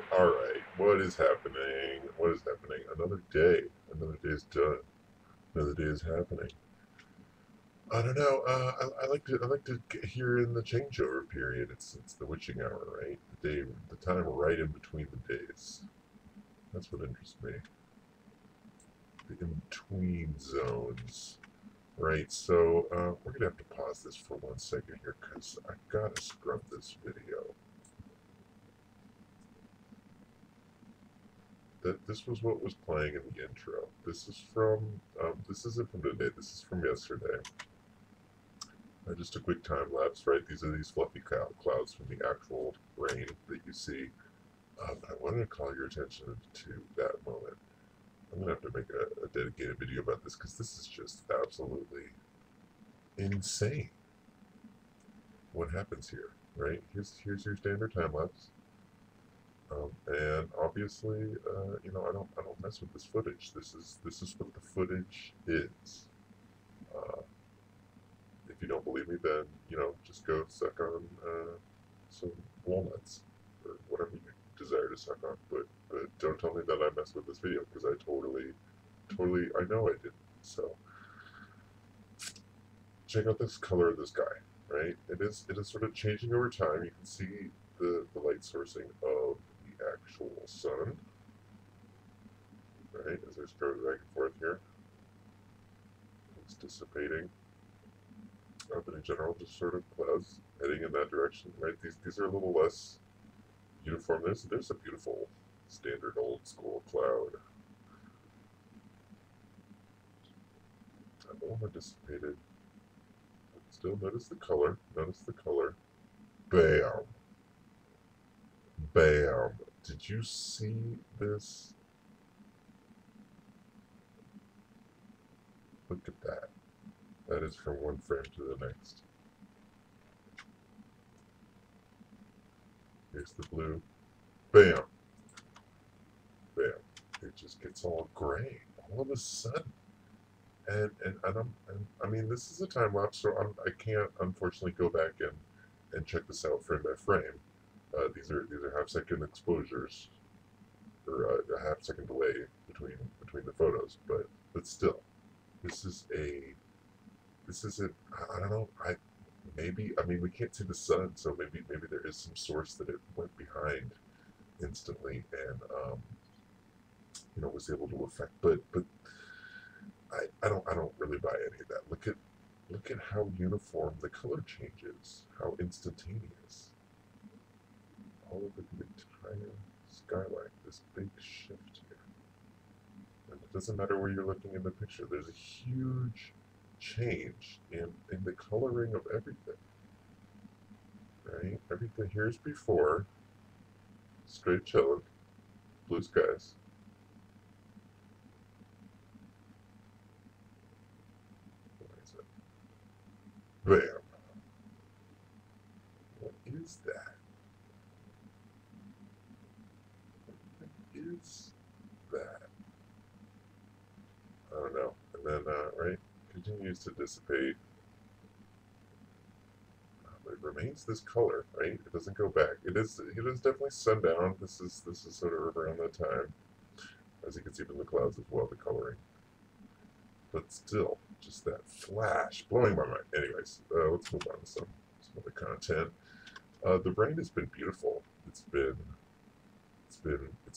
All right. What is happening? What is happening? Another day. Another day is done. Another day is happening. I don't know. I like to get here in the changeover period. It's the witching hour, right? The time right in between the days. That's what interests me. The in between zones, right? So we're gonna have to pause this for 1 second here because I gotta scrub this video. This was what was playing in the intro. This is from, this isn't from today, this is from yesterday. Just a quick time lapse, right? These are these fluffy clouds from the actual rain that you see. But I wanted to call your attention to that moment. I'm going to have to make a dedicated video about this because this is just absolutely insane what happens here, right? Here's your standard time lapse. And obviously, I don't mess with this footage. This is what the footage is. Uh, if you don't believe me, then just go suck on some walnuts or whatever you desire to suck on. But don't tell me that I messed with this video because I totally I know I didn't. So check out this color of this guy. Right? It is sort of changing over time. You can see the light sourcing of the actual sun, right? As I scroll back and forth here, it's dissipating. But in general, just sort of clouds heading in that direction, right? These are a little less uniform. There's a beautiful standard old school cloud. A little more dissipated. But still, notice the color. Notice the color. Bam. Bam. Did you see this? Look at that. That is from one frame to the next. Here's the blue. Bam. Bam. It just gets all gray all of a sudden. And I mean, this is a time lapse, so I can't unfortunately go back and check this out frame by frame. These are half-second exposures, or a half-second delay between the photos. But still, this is I don't know. I mean we can't see the sun, so maybe there is some source that it went behind instantly and was able to affect. But I don't really buy any of that. Look at how uniform the color changes, how instantaneous. All over the entire skyline, this big shift here. And it doesn't matter where you're looking in the picture, there's a huge change in the coloring of everything. Right? Everything here's before, straight chilling, blue skies. Bam. What is that? What is that? continues to dissipate. But it remains this color, right? It doesn't go back. It is definitely sundown. This is sort of around that time. As you can see from the clouds as well, the coloring. But still, just that flash, blowing my mind. Anyways, let's move on to some other content. The rain has been beautiful. It's been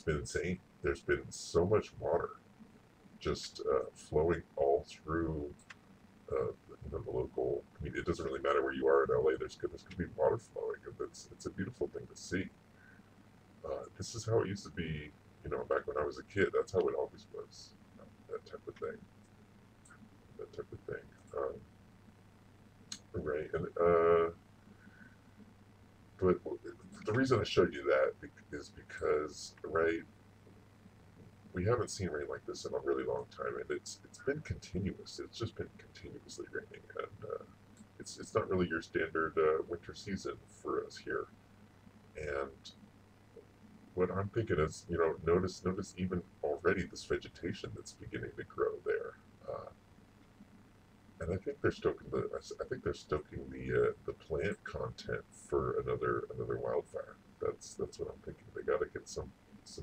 insane. There's been so much water just flowing all through the local community. It doesn't really matter where you are in LA. There's going to be water flowing, and it's a beautiful thing to see. This is how it used to be, back when I was a kid. That's how it always was. That type of thing. Right, and but the reason I showed you that is because, right, we haven't seen rain like this in a really long time, and it's been continuous. It's just been continuously raining, and it's not really your standard winter season for us here. And what I'm thinking is, notice even already this vegetation that's beginning to grow there. And I think they're stoking the plant content for another wildfire. That's what I'm thinking. They got to get some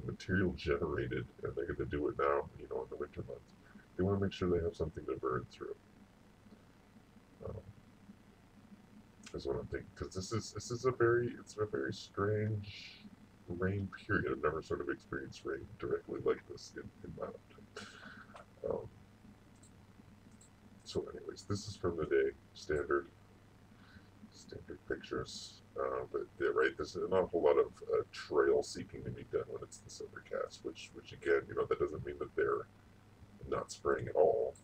material generated, and they got to do it now. In the winter months, they want to make sure they have something to burn through. Is what I'm thinking, because this is a very strange rain period. I've never sort of experienced rain directly like this in my lifetime. So anyways, this is from the day, standard pictures. But yeah, right, there's not a whole lot of trail seeking to be done when it's this overcast, which again, that doesn't mean that they're not spraying at all.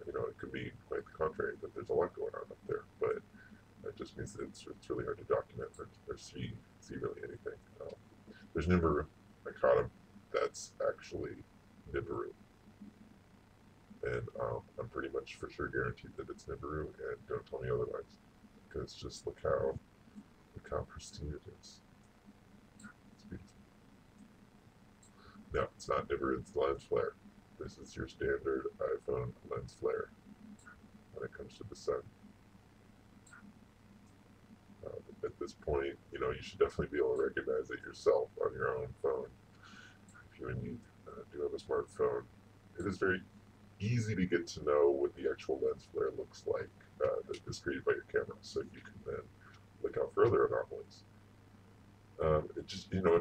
It could be quite the contrary, that there's a lot going on up there, but it just means that it's really hard to document or see really anything. There's Nibiru. I caught him. That's actually Nibiru. And I'm pretty much for sure guaranteed that it's Nibiru, and don't tell me otherwise, because just look how pristine it is. It's beautiful. No, it's not Nibiru, it's lens flare. This is your standard iPhone lens flare when it comes to the sun. At this point, you should definitely be able to recognize it yourself on your own phone. If you indeed do have a smartphone, it is very easy to get to know what the actual lens flare looks like that is created by your camera, so you can then look out for other anomalies. It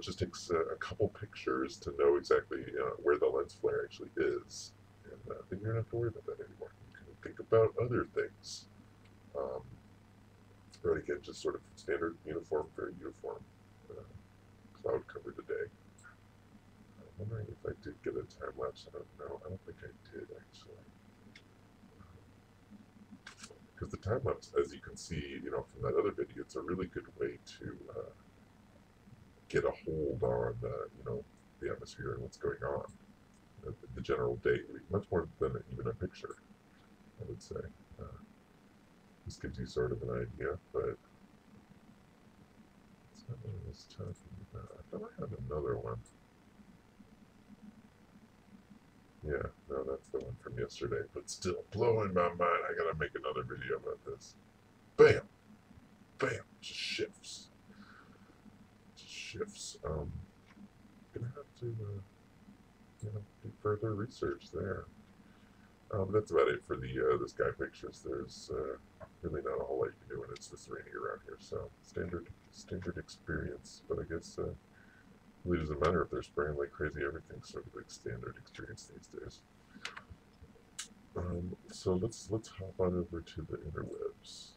just takes a couple pictures to know exactly where the lens flare actually is, and then you don't have to worry about that anymore. You can think about other things. Right, again, just sort of standard, very uniform cloud cover today. I'm wondering if I did get a time lapse. I don't know. I don't think I did, actually. Because the time lapse, as you can see, from that other video, it's a really good way to get a hold on, the atmosphere and what's going on. The general date, much more than even a picture, I would say. This gives you sort of an idea, but it's not what I was talking about. I thought I had another one. Yeah, no, that's the one from yesterday, but still blowing my mind. I gotta make another video about this. Bam! Bam! Just shifts. Gonna have to, do further research there. But that's about it for the sky pictures. There's really not a whole lot you can do when it's this rainy around here. So standard experience. But I guess it really doesn't matter if they're spraying like crazy. Everything's sort of like standard experience these days. So let's hop on over to the interwebs.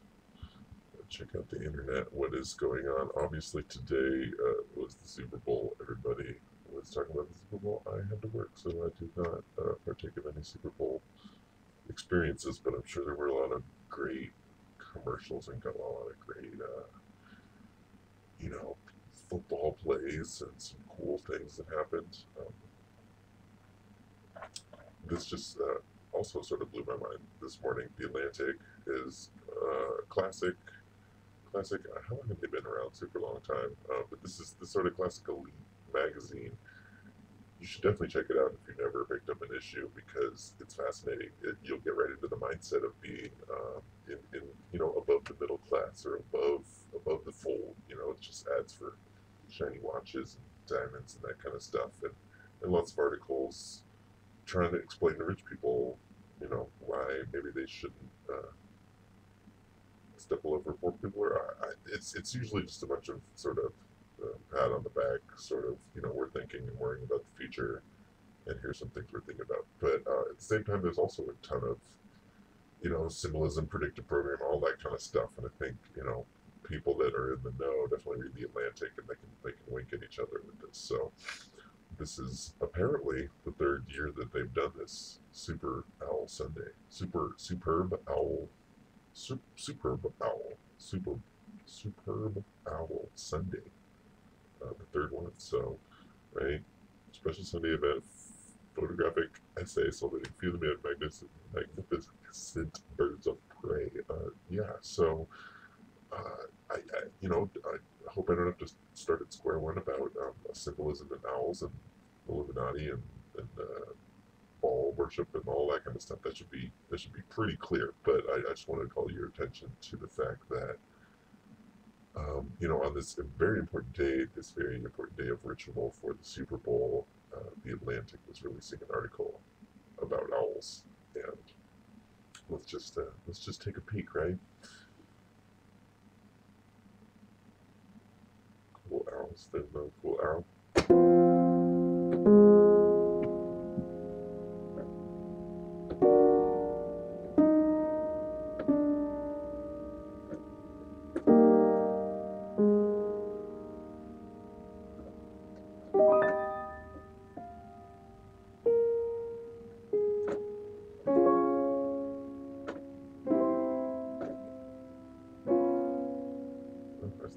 Check out the internet. What is going on? Obviously today was the Super Bowl. Everybody was talking about the Super Bowl. I had to work, so I did not partake of any Super Bowl experiences, but I'm sure there were a lot of great commercials and got a lot of great, football plays and some cool things that happened. This just also sort of blew my mind this morning. The Atlantic is classic. How long have they been around? Super long time. But this sort of classic elite magazine you should definitely check it out if you never picked up an issue, because it's fascinating. You'll get right into the mindset of being in above the middle class, or above the fold. It's just ads for shiny watches and diamonds and that kind of stuff, and lots of articles trying to explain to rich people, why maybe they shouldn't step all over poor people. Or it's usually just a bunch of sort of pat on the back, sort of, we're thinking and worrying about the future, and here's some things we're thinking about. But at the same time, there's also a ton of, symbolism, predictive programming, all that kind of stuff. And I think, people that are in the know definitely read the Atlantic, and they can wink at each other with this. So this is apparently the third year that they've done this Super Owl Sunday. Superb Owl Sunday. The third one. So, right, special Sunday event, photographic essay, so that you feel the magnificent birds of prey. So I hope I don't have to start at square one about symbolism and owls and Illuminati and ball worship and all that kind of stuff. That should be pretty clear. But I just wanted to call your attention to the fact that on this very important day of ritual for the Super Bowl, the Atlantic was releasing an article about owls, and let's just take a peek, right? Cool owls. There's no cool owl.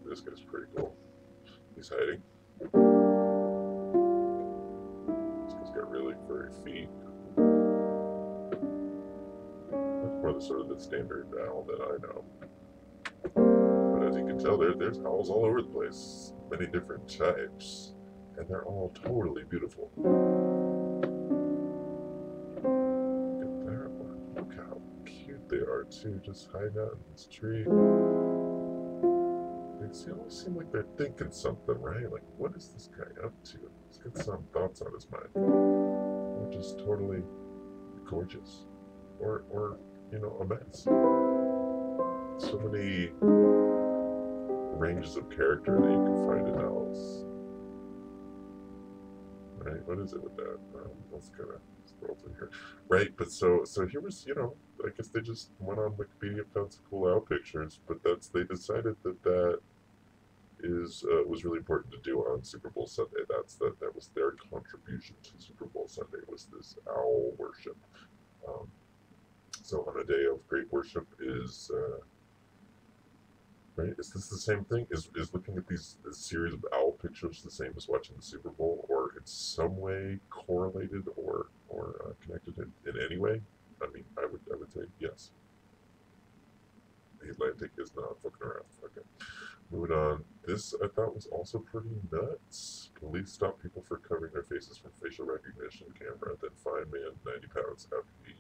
This guy's pretty cool. He's hiding. This guy's got really furry feet. That's more sort of the standard owl that I know. But as you can tell, there's owls all over the place. Many different types. And they're all totally beautiful. Look at that one. Look how cute they are too. Just hiding out in this tree. They always seem like they're thinking something, right? Like, what is this guy up to? He's got some thoughts on his mind. Or just totally gorgeous. Or a mess. So many ranges of character that you can find in owls. Right? What is it with that? Let's kind of scroll through here. Right, but so here was, I guess they just went on Wikipedia, found some cool owl pictures, but they decided that was really important to do on Super Bowl Sunday. That was their contribution to Super Bowl Sunday, was this owl worship. So on a day of great worship is right. Is this the same thing? Is looking at this series of owl pictures the same as watching the Super Bowl, or in some way correlated or connected in any way? I mean, I would say yes. The Atlantic is not fucking around. Okay. Moving on. This I thought was also pretty nuts. Police stopped people for covering their faces from facial recognition camera, then fined man 90 pounds after he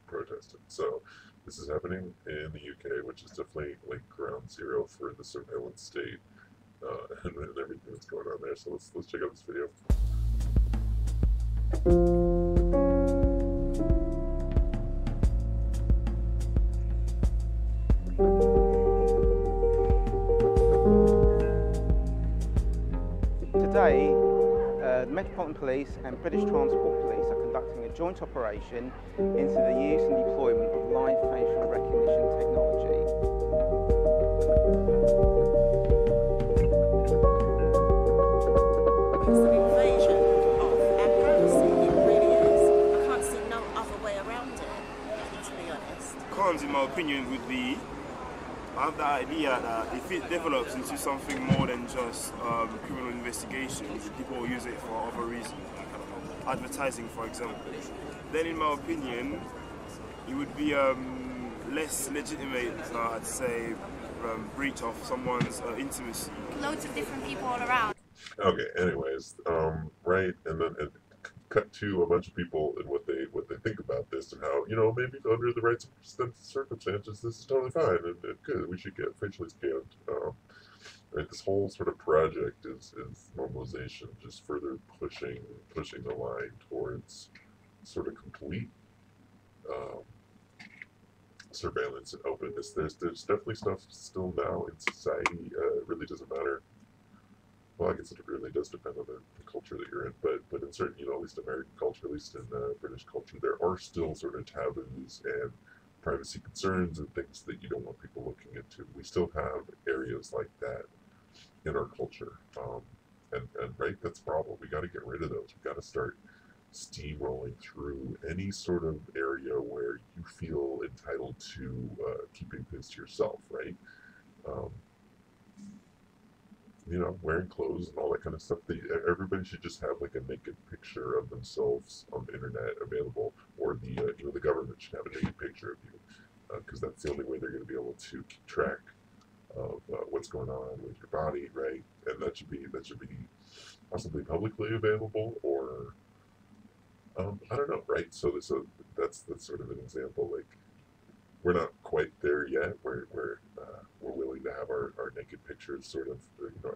protested. So this is happening in the UK, which is definitely like ground zero for the surveillance state and everything that's going on there. So let's check out this video. Today, the Metropolitan Police and British Transport Police are conducting a joint operation into the use and deployment of live facial recognition technology. It's an invasion of our privacy, it really is. I can't see no other way around it, to be honest. Cons, in my opinion, would be, I have the idea that if it develops into something more than just criminal investigations, people will use it for other reasons, like advertising, for example, then in my opinion, it would be less legitimate, I'd say, breach of someone's intimacy. Loads of different people all around. Okay. Anyways, right, and then cut to a bunch of people and what they think about this and how maybe under the right circumstances this is totally fine and good. We should get facially scanned. Right, this whole sort of project is normalization, just further pushing the line towards sort of complete um, surveillance and openness. There's definitely stuff still now in society. It really doesn't matter. Well, I guess it really does depend on the culture that you're in, but in certain, at least American culture, at least in British culture, there are still sort of taboos and privacy concerns and things that you don't want people looking into. We still have areas like that in our culture, and right, that's a problem. We got to get rid of those. We got to start steamrolling through any sort of area where you feel entitled to keeping things to yourself, right? Um, wearing clothes and all that kind of stuff. Everybody should just have like a naked picture of themselves on the internet available, or the government should have a naked picture of you, because that's the only way they're going to be able to keep track of what's going on with your body, right? And that should be possibly publicly available, or I don't know, right? So that's sort of an example. Like, we're not quite there yet. We're willing to have our naked pictures sort of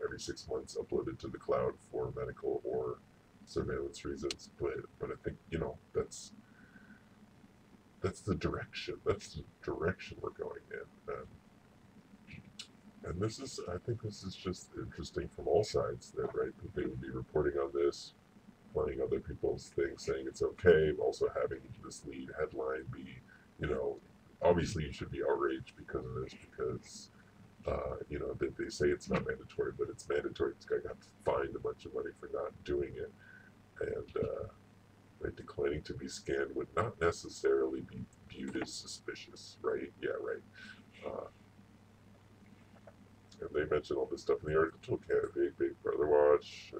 every 6 months uploaded to the cloud for medical or surveillance reasons. But I think that's the direction. That's the direction we're going in. And I think this is just interesting from all sides. That right, that they would be reporting on this, playing other people's things, saying it's okay, also having this lead headline be, you know, obviously you should be outraged because of this, because they say it's not mandatory, but it's mandatory. This guy got fined a bunch of money for not doing it, and right, declining to be scanned would not necessarily be viewed as suspicious, right? Yeah, right. Uh, and they mentioned all this stuff in the article. Can't Big Brother watch,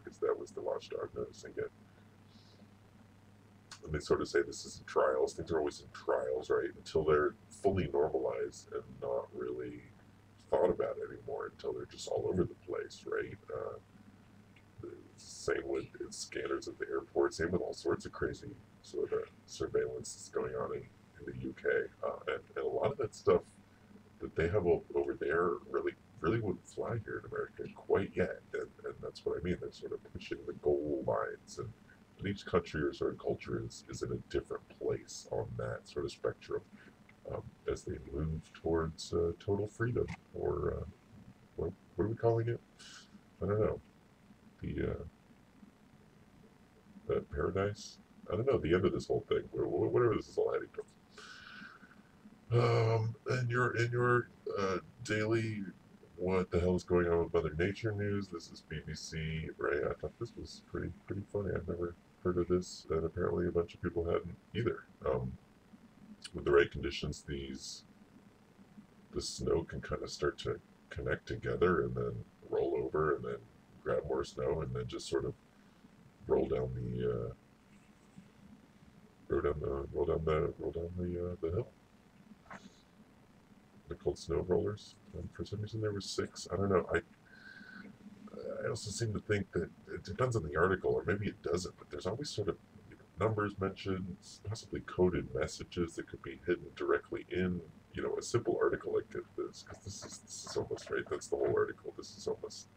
because that was the watchdog noticing it. And they sort of say this is in trials. Things are always in trials, right? Until they're fully normalized and not really thought about anymore, until they're just all over the place, right? Same with scanners at the airport. Same with all sorts of crazy sort of surveillance that's going on in the UK. And a lot of that stuff that they have over there really wouldn't fly here in America quite yet. And that's what I mean. They're sort of pushing the goal lines, and each country or sort of culture is in a different place on that sort of spectrum, as they move towards total freedom, or what are we calling it? I don't know. The paradise. I don't know. The end of this whole thing, whatever this is all heading towards. In your daily, what the hell is going on with Mother Nature news? This is BBC, right? I thought this was pretty funny. I've never heard of this, and apparently a bunch of people hadn't either. With the right conditions, the snow can kind of start to connect together and then roll over and then grab more snow and then just sort of roll down the hill. They're called snow rollers. And for some reason there were six. I don't know. I also seem to think that it depends on the article, or maybe it doesn't. But there's always sort of numbers mentioned, possibly coded messages that could be hidden directly in a simple article like this. Because this is almost right. That's the whole article. This is almost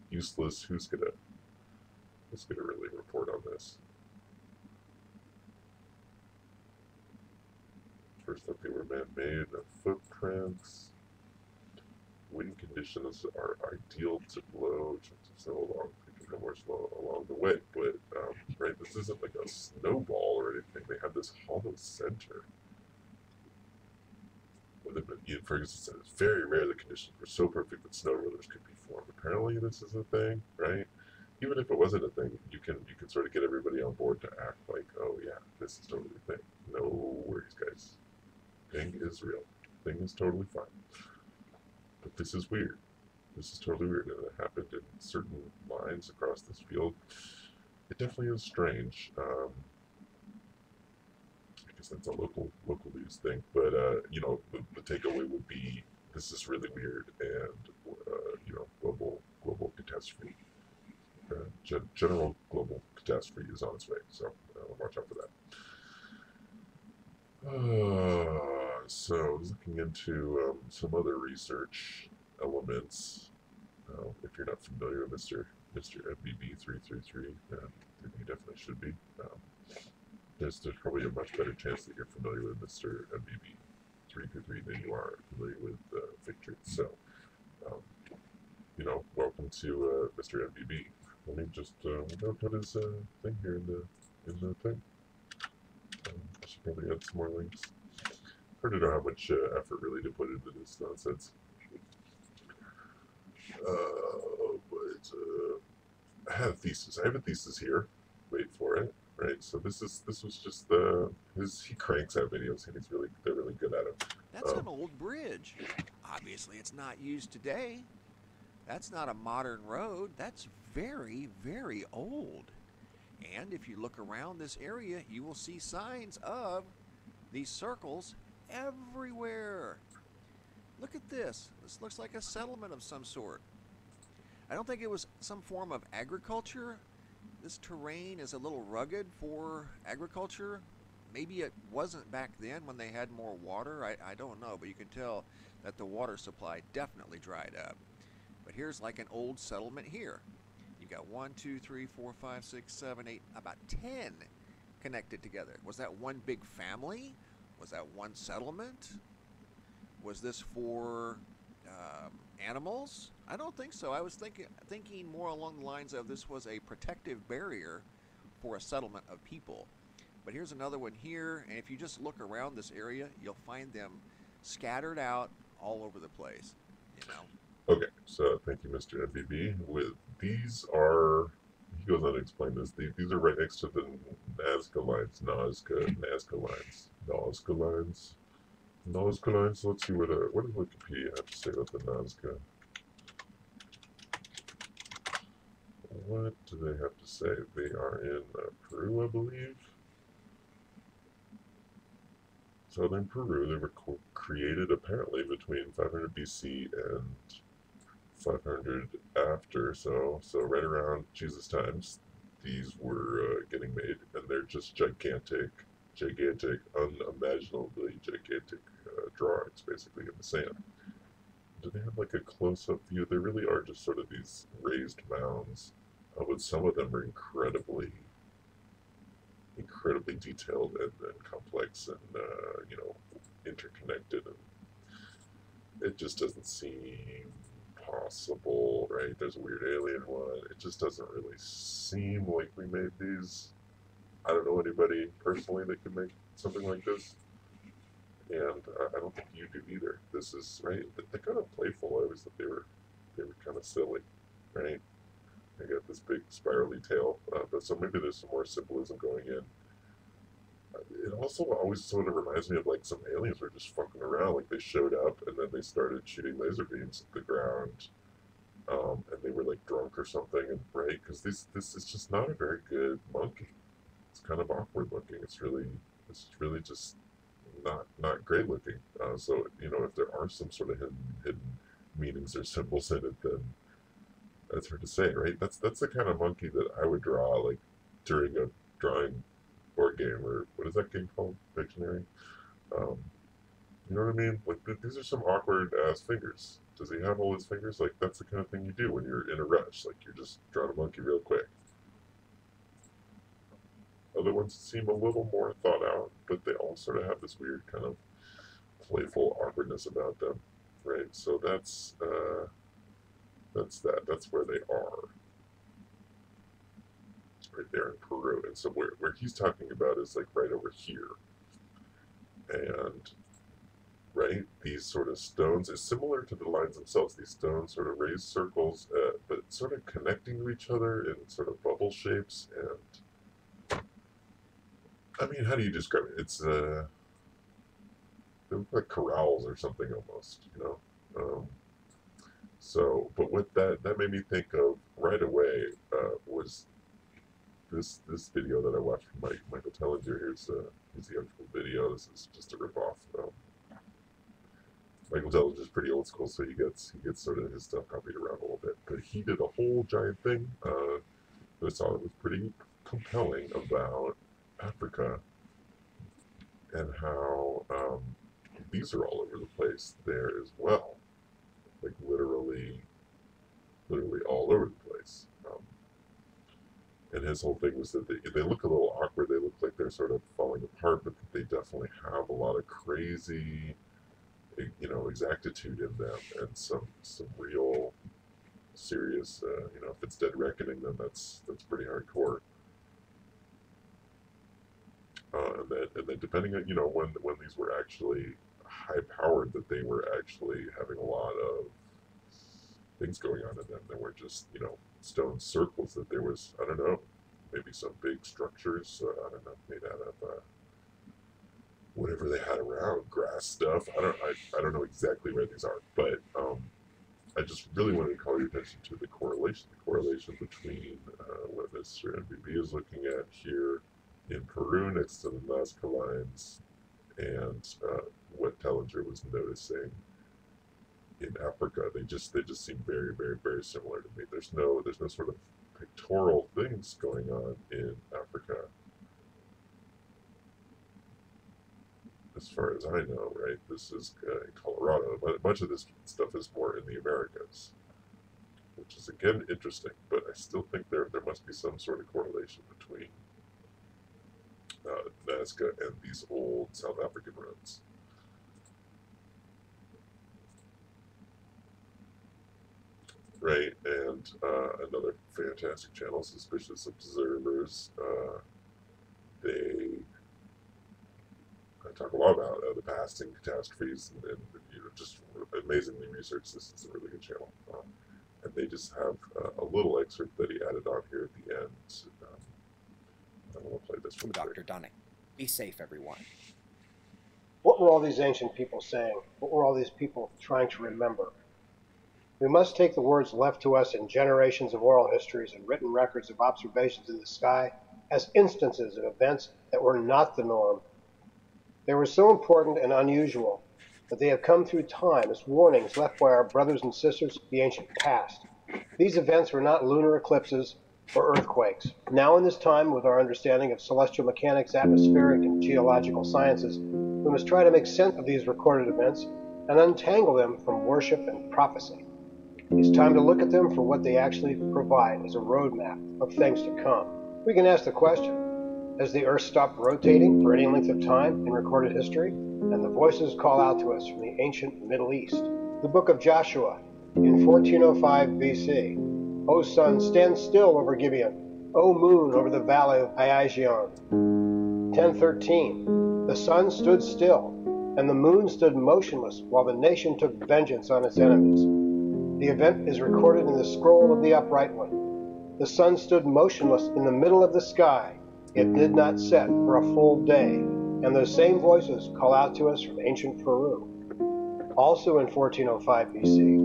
useless. Who's gonna really report on this? First up, they were man-made footprints. Wind conditions are ideal to blow so along, picking up more snow along the way. But right, this isn't like a snowball or anything. They have this hollow center. Ian Ferguson said it's very rare the conditions were so perfect that snow rollers could be formed. Apparently, this is a thing, right? Even if it wasn't a thing, you can sort of get everybody on board to act like, oh yeah, this is totally a thing. No worries, guys. Thing is real. Thing is totally fine. But this is weird. This is totally weird, and it happened in certain lines across this field. It definitely is strange. I guess that's a local news thing, but the takeaway would be this is really weird, and global catastrophe. general global catastrophe is on its way. So watch out for that. So I was looking into some other research elements. If you're not familiar with Mr. MBB 333, then you definitely should be. There's probably a much better chance that you're familiar with Mr. MBB 333 than you are familiar with Victory. So, welcome to Mr. MBB. Let me just put his thing here in the thing. I should probably add some more links. Hard to know how much effort really to put into this nonsense. But I have a thesis. I have a thesis here. Wait for it. Right. So this was just he cranks out videos and they're really good at it. That's an old bridge. Obviously, it's not used today. That's not a modern road. That's very, very old. And if you look around this area, you will see signs of these circles everywhere. Look at this. This looks like a settlement of some sort. I don't think it was some form of agriculture. This terrain is a little rugged for agriculture. Maybe it wasn't back then when they had more water. I don't know, but you can tell that the water supply definitely dried up. But here's like an old settlement here. You got 1, 2, 3, 4, 5, 6, 7, 8, about 10 connected together. Was that one big family? Was that one settlement? Was this for animals? I don't think so. I was thinking more along the lines of this was a protective barrier for a settlement of people. But here's another one here, and if you just look around this area, you'll find them scattered out all over the place. Okay, so thank you, Mr. MBB. These are, he goes on to explain this. These are right next to the Nazca lines. Nazca lines. Let's see what does Wikipedia have to say about the Nazca? What do they have to say? They are in Peru, I believe. Southern Peru. They were created apparently between 500 BC and 500 after. So right around Jesus' times, these were getting made, and they're just gigantic, unimaginably gigantic drawings, basically in the sand. Do they have like a close-up view? They really are just sort of these raised mounds, but some of them are incredibly detailed and complex and interconnected, and it just doesn't seem possible, right? There's a weird alien one. It just doesn't really seem like we made these. I don't know anybody personally that could make something like this, and I don't think you do either. This is right. They're kind of playful. I always thought they were kind of silly, right? They got this big spirally tail, but so maybe there's some more symbolism going in. It also always sort of reminds me of like some aliens were just fucking around, like they showed up and then they started shooting laser beams at the ground, and they were like drunk or something, and right, because this is just not a very good monkey. It's kind of awkward looking. It's really just not great looking. So if there are some sort of hidden meanings or symbols in it, then that's hard to say, right? That's the kind of monkey that I would draw like during a drawing board game, or what is that game called? Dictionary. You know what I mean? Like these are some awkward ass fingers. Does he have all his fingers? Like that's the kind of thing you do when you're in a rush. Like you're just drawing a monkey real quick. Other ones seem a little more thought out, but they all sort of have this weird kind of playful awkwardness about them, right? So that's that. That's where they are. Right there in Peru. And so where he's talking about is like right over here. And right, these sort of stones is similar to the lines themselves. These stones sort of raised circles, but sort of connecting to each other in sort of bubble shapes. And I mean, how do you describe it? It's they look like corrals or something almost, So, but what that made me think of right away was this video that I watched from Michael Tellinger. Here's the actual video. This is just a ripoff. Michael Tellinger's pretty old school, so he gets sort of his stuff copied around a little bit. But he did a whole giant thing I thought it was pretty compelling about Africa and how these are all over the place there as well, like literally all over the place. And his whole thing was that they look a little awkward. They look like they're sort of falling apart, but they definitely have a lot of crazy, exactitude in them, and some real serious. If it's dead reckoning, then that's pretty hardcore. And then depending on when these were actually high powered, that they were actually having a lot of things going on in them. There weren't just stone circles. That there was, I don't know, maybe some big structures. I don't know, made out of whatever they had around, grass stuff. I don't know exactly where these are, but I just really wanted to call your attention to the correlation between what Mr. MBB is looking at here in Peru next to the Nazca lines, and what Tellinger was noticing in Africa. They just seem very, very, very similar to me. There's no sort of pictorial things going on in Africa, as far as I know, right? This is in Colorado, but a bunch of this stuff is more in the Americas, which is again interesting. But I still think there must be some sort of correlation between Nazca and these old South African roads. Right, and another fantastic channel, Suspicious Observers. They talk a lot about the past and catastrophes, and just amazingly researched. This is a really good channel, and they just have a little excerpt that he added on here at the end. I want to play this from Dr. Dunning. Be safe, everyone. What were all these ancient people saying? What were all these people trying to remember? We must take the words left to us in generations of oral histories and written records of observations in the sky as instances of events that were not the norm. They were so important and unusual that they have come through time as warnings left by our brothers and sisters of the ancient past. These events were not lunar eclipses or earthquakes. Now in this time, with our understanding of celestial mechanics, atmospheric, and geological sciences, we must try to make sense of these recorded events and untangle them from worship and prophecy. It's time to look at them for what they actually provide as a roadmap of things to come. We can ask the question, has the Earth stopped rotating for any length of time in recorded history? And the voices call out to us from the ancient Middle East. The book of Joshua in 1405 BC. O sun, stand still over Gibeon. O moon, over the valley of Iasion. 1013. The sun stood still, and the moon stood motionless while the nation took vengeance on its enemies. The event is recorded in the scroll of the Upright One. The sun stood motionless in the middle of the sky. It did not set for a full day, and those same voices call out to us from ancient Peru. Also in 1405 BC,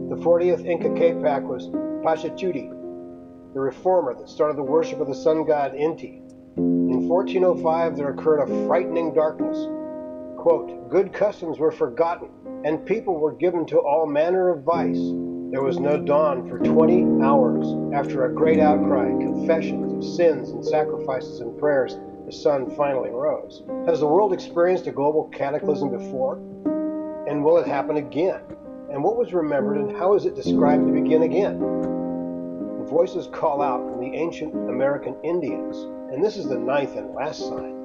the 40th Inca Capac was Pachacudi, the reformer that started the worship of the sun god Inti. In 1405 there occurred a frightening darkness. Quote, good customs were forgotten, and people were given to all manner of vice. There was no dawn for 20 hours. After a great outcry, confessions of sins and sacrifices and prayers, the sun finally rose. Has the world experienced a global cataclysm before? And will it happen again? And what was remembered, and how is it described to begin again? The voices call out from the ancient American Indians, and this is the ninth and last sign.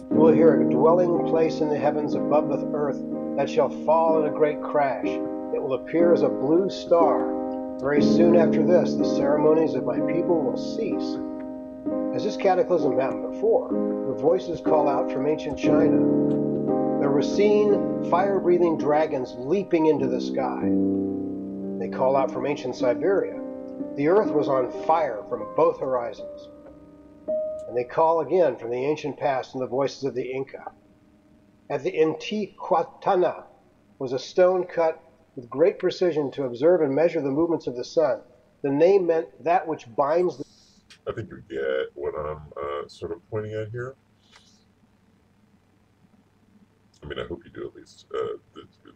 You will hear a dwelling place in the heavens above the earth that shall fall in a great crash. It will appear as a blue star. Very soon after this, the ceremonies of my people will cease. Has this cataclysm happened before? The voices call out from ancient China. There were seen fire-breathing dragons leaping into the sky. They call out from ancient Siberia. The earth was on fire from both horizons. And they call again from the ancient past in the voices of the Inca. At the Intihuatana was a stone cut with great precision to observe and measure the movements of the sun. The name meant that which binds the... I think you get what I'm sort of pointing at here. I mean, I hope you do at least.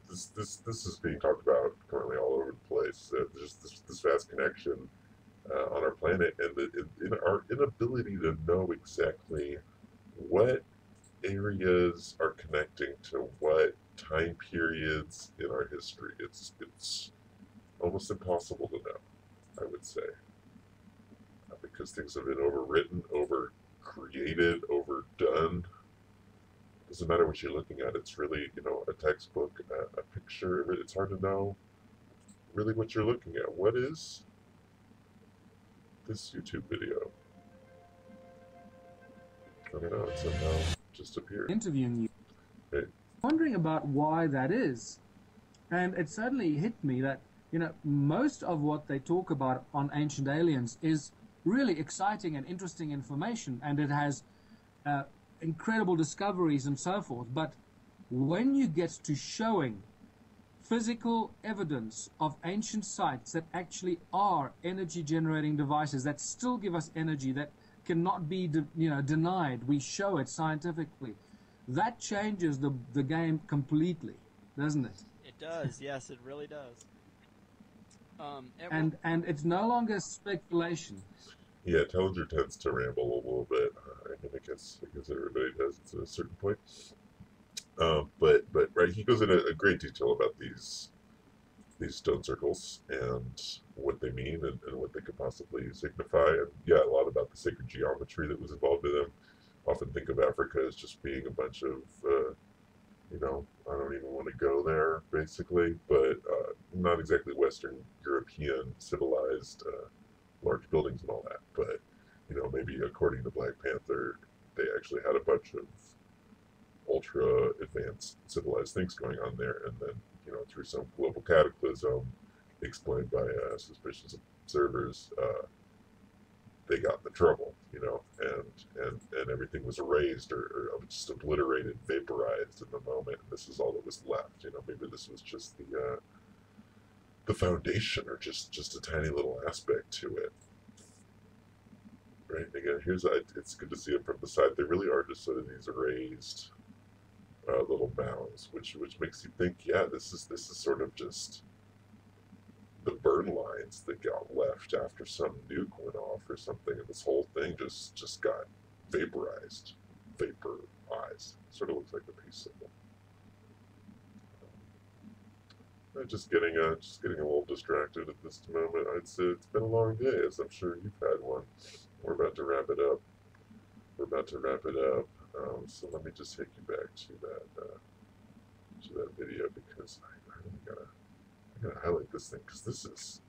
This is being talked about currently all over the place. There's this vast connection on our planet, and in our inability to know exactly what areas are connecting to what time periods in our history. It's almost impossible to know, I would say, because things have been overwritten, over created, overdone. Doesn't matter what you're looking at. It's really, a textbook, a picture. It's hard to know really what you're looking at. What is this YouTube video? I don't know. It somehow just appeared. Interviewing you, Hey. wondering about why that is. And it suddenly hit me that, most of what they talk about on Ancient Aliens is really exciting and interesting information, and it has incredible discoveries and so forth. But when you get to showing physical evidence of ancient sites that actually are energy generating devices that still give us energy, that cannot be denied, we show it scientifically, that changes the game completely, doesn't it? It does, yes, it really does. And it's no longer speculation. Yeah, Tellinger tends to ramble a little bit. I guess everybody does to a certain point. But right, he goes into a great detail about these stone circles and what they mean and what they could possibly signify. And yeah, a lot about the sacred geometry that was involved in them. Often think of Africa as just being a bunch of, I don't even want to go there, basically, but not exactly Western European civilized large buildings and all that. But, maybe according to Black Panther, they actually had a bunch of ultra advanced civilized things going on there, and then through some global cataclysm explained by suspicious observers, they got into trouble, and everything was erased or just obliterated, vaporized in the moment, and this is all that was left. Maybe this was just the foundation, or just a tiny little aspect to it. Right, again, it's good to see it from the side. They really are just sort of these erased little mounds, which makes you think, yeah, this is sort of just the burn lines that got left after some nuke went off or something, and this whole thing just got vaporized. Sort of looks like the peace symbol. Just getting a little distracted at this moment. I'd say it's been a long day, as I'm sure you've had one. We're about to wrap it up. So let me just take you back to that video, because I really gotta highlight this thing, because this is,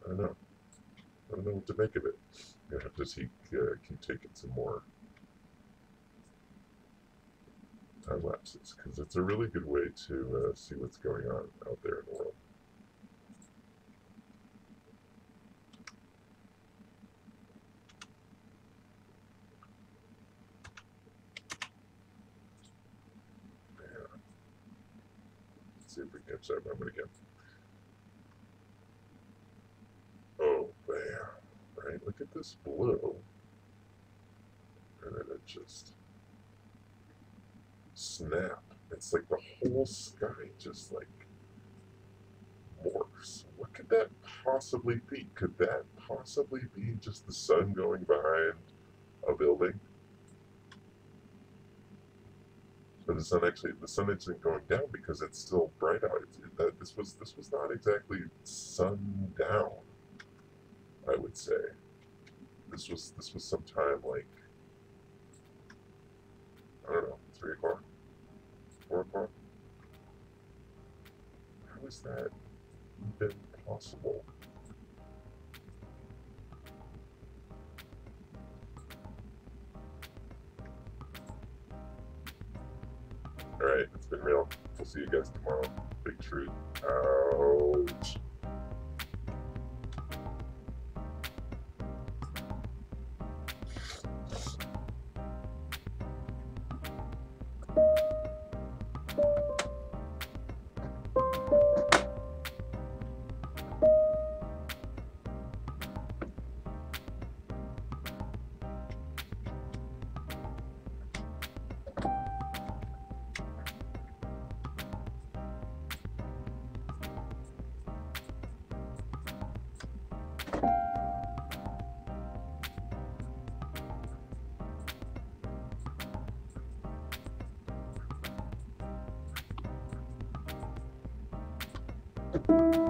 I don't know what to make of it. I'm gonna have to keep taking some more time lapses, because it's a really good way to see what's going on out there in the world. See if we can catch that moment again. Oh, bam. Right? Look at this blue. And then it just snap. It's like the whole sky just like morphs. What could that possibly be? Could that possibly be just the sun going behind a building? So the sun isn't going down because it's still bright out. This was not exactly sundown, I would say. This was sometime like, I don't know, 3 o'clock, 4 o'clock. How is that even possible? Alright, it's been real. We'll see you guys tomorrow. Big Truth out. Bye.